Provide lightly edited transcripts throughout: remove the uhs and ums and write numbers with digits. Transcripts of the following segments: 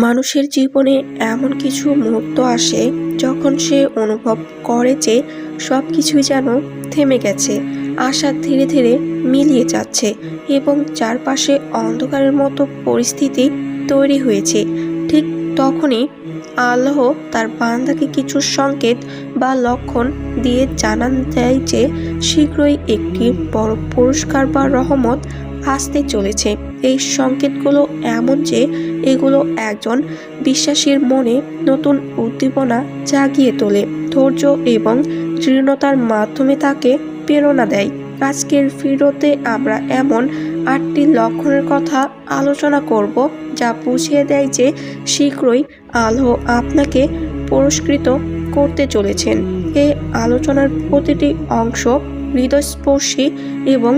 মানুষের জীবনে এমন কিছু মুহূর্ত আসে যখন সে অনুভব করে যে সব কিছুই যেন থেমে গেছে, আশা ধীরে ধীরে মিলিয়ে যাচ্ছে এবং চারপাশে অন্ধকারের মতো পরিস্থিতি তৈরি হয়েছে। ঠিক তখনই আল্লাহ তার বান্দাকে কিছু সংকেত বা লক্ষণ দিয়ে জানান দেয় যে শীঘ্রই একটি বড় পুরস্কার বা রহমত আসতে চলেছে। এই সংকেতগুলো এমন যে এগুলো একজন বিশ্বাসীর মনে নতুন উদ্দীপনা জাগিয়ে তোলে, ধৈর্য এবং দৃঢ়তার মাধ্যমে তাকে প্রেরণা দেয়। আজকের ভিডিওতে আমরা এমন 8টি লক্ষণের কথা আলোচনা করব যা বুঝিয়ে দেয় যে শীঘ্রই আল্লাহ আপনাকে পুরস্কৃত করতে চলেছেন। এই আলোচনার প্রতিটি অংশ হৃদয়স্পর্শী এবং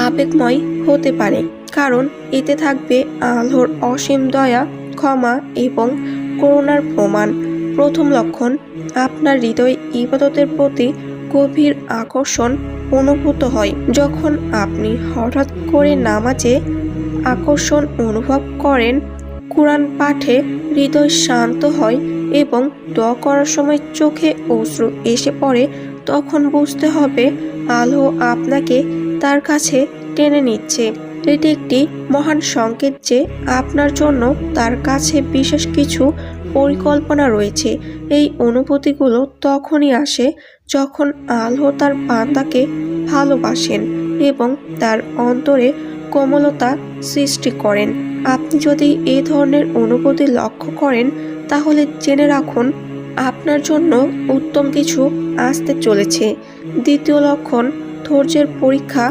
আবেগময় হতে পারে, কারণ এতে থাকবে আল্লাহর অসীম দয়া, ক্ষমা এবং করুণার প্রমাণ। প্রথম লক্ষণ, আপনার হৃদয় ইবাদতের প্রতি গভীর আকর্ষণ অনুভূত হয়। যখন আপনি হঠাৎ করে নামাজে আকর্ষণ অনুভব করেন, কুরআন পাঠে হৃদয় শান্ত হয় এবং দোয়া করার সময় চোখে অশ্রু এসে পড়ে, তখন বুঝতে হবে আল্লাহ আপনাকে তার কাছে টেনে নিচ্ছে। এটি একটি মহান সংকেত যে আপনার জন্য তার কাছে বিশেষ কিছু পরিকল্পনা রয়েছে। এই অনুভূতিগুলো তখনই আসে যখন আল্লাহ তার বান্দাকে ভালোবাসেন এবং তার অন্তরে কোমলতা সৃষ্টি করেন। আপনি যদি এই ধরনের অনুভূতি লক্ষ্য করেন, তাহলে জেনে রাখুন আপনার জন্য উত্তম কিছু আসতে চলেছে। দ্বিতীয় লক্ষণ, ধৈর্যের পরীক্ষা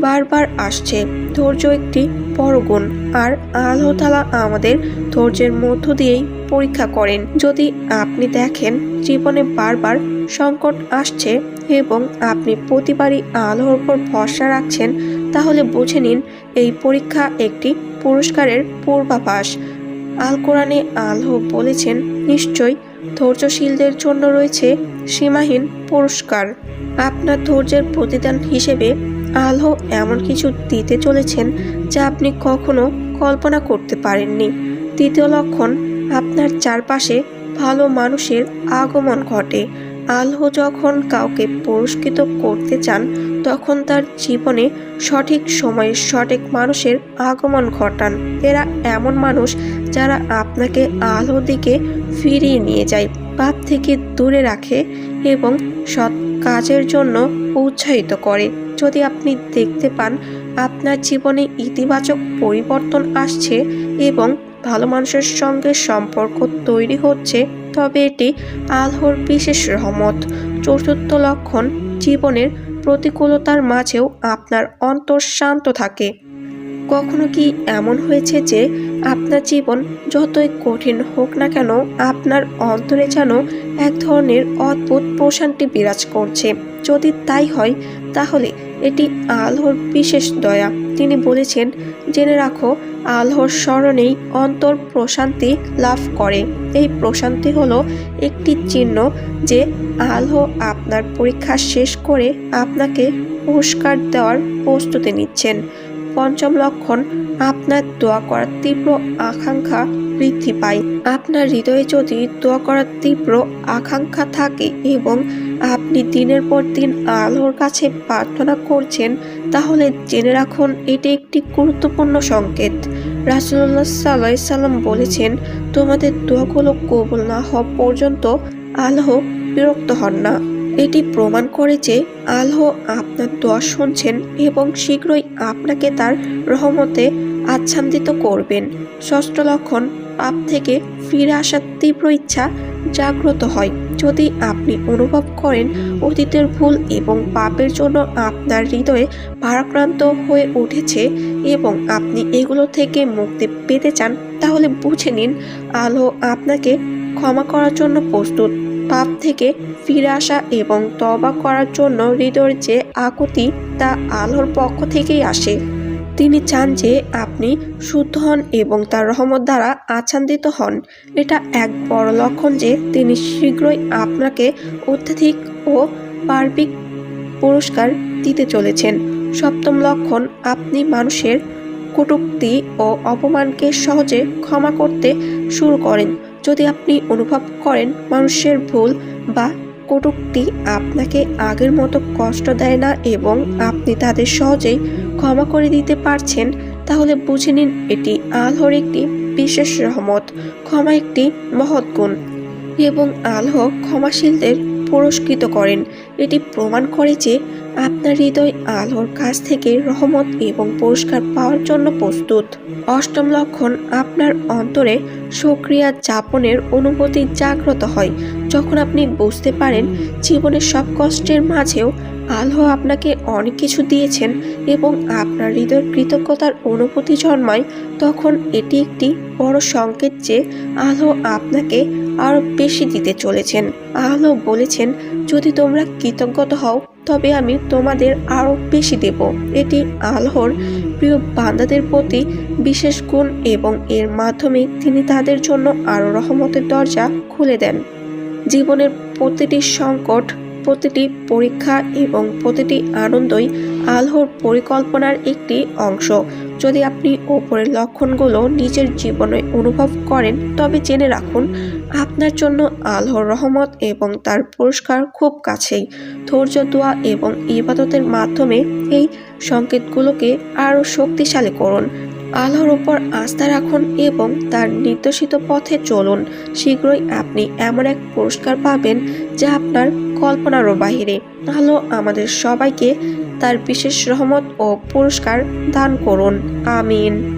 বারবার আসছে। ধৈর্য একটি বড় গুণ, আর আল্লাহ তাআলা আমাদের ধৈর্যের মধ্য দিয়েই পরীক্ষা করেন। যদি আপনি দেখেন জীবনে বারবার সংকট আসছে এবং আপনি প্রতিবারই আল্লাহর উপর ভরসা রাখছেন, তাহলে বুঝে নিন এই পরীক্ষা একটি পুরস্কারের পূর্বাভাস। আল কোরআনে আল্লাহ বলেছেন, নিশ্চয়ই ধৈর্যশীলদের জন্য রয়েছে সীমাহীন পুরস্কার। আপনার ধৈর্যের প্রতিদান হিসেবে আল্লাহ এমন কিছু দিতে চলেছেন যা আপনি কখনো কল্পনা করতে পারেননি। তৃতীয় লক্ষণ, আপনার চারপাশে ভালো মানুষের আগমন ঘটে। আল্লাহ যখন কাউকে পুরস্কৃত করতে চান, তখন তার জীবনে সঠিক সময়ে সঠিক মানুষের আগমন ঘটান। এরা এমন মানুষ যারা আপনাকে আল্লাহর দিকে ফিরিয়ে নিয়ে যায়, পাপ থেকে দূরে রাখে এবং সৎ কাজের জন্য উৎসাহিত করে। যদি আপনি দেখতে পান আপনার জীবনে ইতিবাচক পরিবর্তন আসছে এবং ভালো মানুষের সঙ্গে সম্পর্ক তৈরি হচ্ছে, তবে এটি আল্লাহর বিশেষ রহমত। চতুর্থ লক্ষণ, জীবনের প্রতিকূলতার মাঝেও আপনার অন্তর শান্ত থাকে। কখনো কি এমন হয়েছে যে আপনার জীবন যতই কঠিন হোক না কেন, আপনার অন্তরে যেন এক ধরনের অদ্ভুত প্রশান্তি বিরাজ করছে? যদি তাই হয়, তাহলে এটি আল্লাহর বিশেষ দয়া। তিনি বলেছেন, জেনে রাখো আল্লাহর স্মরণেই অন্তর প্রশান্তি লাভ করে। এই প্রশান্তি হলো একটি চিহ্ন যে আল্লাহ আপনার পরীক্ষা শেষ করে আপনাকে পুরস্কার দেওয়ার প্রস্তুতি নিচ্ছেন। পঞ্চম লক্ষণ, আপনার দোয়া করার তীব্র আকাঙ্ক্ষা বৃদ্ধি পায়। আপনার হৃদয়ে যদি দোয়া করার তীব্র আকাঙ্ক্ষা থাকে এবং আপনি দিনের পর দিন আল্লাহর কাছে প্রার্থনা করছেন, তাহলে জেনে রাখুন এটি একটি গুরুত্বপূর্ণ সংকেত। রাসূলুল্লাহ সাল্লাল্লাহু আলাইহি সাল্লাম বলেছেন, তোমাদের দোয়াগুলো কবুল না হওয়া পর্যন্ত আল্লাহ বিরক্ত হন না। এটি প্রমাণ করে যে আল্লাহ আপনার দোয়া শুনছেন এবং শীঘ্রই আপনাকে তার রহমতে আচ্ছাদিত করবেন। ষষ্ঠ লক্ষণ, পাপ থেকে ফিরে আসার তীব্র ইচ্ছা জাগ্রত হয়। যদি আপনি অনুভব করেন অতীতের ভুল এবং পাপের জন্য আপনার হৃদয়ে ভারাক্রান্ত হয়ে উঠেছে এবং আপনি এগুলো থেকে মুক্তি পেতে চান, তাহলে বুঝে নিন আল্লাহ আপনাকে ক্ষমা করার জন্য প্রস্তুত। পাপ থেকে ফিরে আসা এবং তওবা করার জন্য হৃদয়ের যে আকুতি, তা আল্লাহর পক্ষ থেকেই আসে। তিনি চান যে আপনি শুদ্ধ হন এবং তার রহমত দ্বারা আচ্ছাদিত হন। এটা এক বড় লক্ষণ যে তিনি শীঘ্রই আপনাকে অত্যধিক ও পার্বিক পুরস্কার দিতে চলেছেন। সপ্তম লক্ষণ, আপনি মানুষের কটূক্তি ও অপমানকে সহজে ক্ষমা করতে শুরু করেন। যদি আপনি অনুভব করেন মানুষের ভুল বা কটূক্তি আপনাকে আগের মতো কষ্ট দেয় না এবং আপনি তাদের সহজেই ক্ষমা করে দিতে পারছেন, তাহলে বুঝে নিন এটি আল্লাহর একটি বিশেষ রহমত। ক্ষমা একটি মহৎ গুণ এবং আল্লাহ ক্ষমাশীলদের পুরস্কৃত করেন। এটি প্রমাণ করে যে আপনার হৃদয় আল্লাহর কাছ থেকে রহমত এবং পুরস্কার পাওয়ার জন্য প্রস্তুত। অষ্টম লক্ষণ, আপনার অন্তরে সক্রিয় যাপনের অনুভূতি জাগ্রত হয়। যখন আপনি বুঝতে পারেন জীবনের সব কষ্টের মাঝেও আল্লাহ আপনাকে অনেক কিছু দিয়েছেন এবং আপনার হৃদয়ের কৃতজ্ঞতার অনুভূতি জন্মায়, তখন এটি একটি বড় সংকেত যে আল্লাহ আপনাকে আরো বেশি দিতে চলেছেন। আল্লাহ বলেছেন, যদি তোমরা কৃতজ্ঞত হও তবে আমি তোমাদের আরো বেশি দেব। এটি আল্লাহর প্রিয় বান্দাদের প্রতি বিশেষ গুণ এবং এর মাধ্যমে তিনি তাদের জন্য আরো রহমতের দরজা খুলে দেন। জীবনের প্রতিটি সংকট, প্রতিটি পরীক্ষা এবং প্রতিটি আনন্দই আল্লাহর পরিকল্পনার একটি অংশ। যদি আপনি ওপরের লক্ষণগুলো নিজের জীবনে অনুভব করেন তবে জেনে রাখুন আপনার জন্য আল্লাহর রহমত এবং তার পুরস্কার খুব কাছেই। ধৈর্য, দোয়া এবং ইবাদতের মাধ্যমে এই সংকেতগুলোকে আরও শক্তিশালী করুন। আল্লাহর উপর আস্থা রাখুন এবং তার নির্দেশিত পথে চলুন। শীঘ্রই আপনি এমন এক পুরস্কার পাবেন যা আপনার কল্পনারও বাহিরে। আল্লাহ আমাদের সবাইকে তার বিশেষ রহমত ও পুরস্কার দান করুন। আমিন।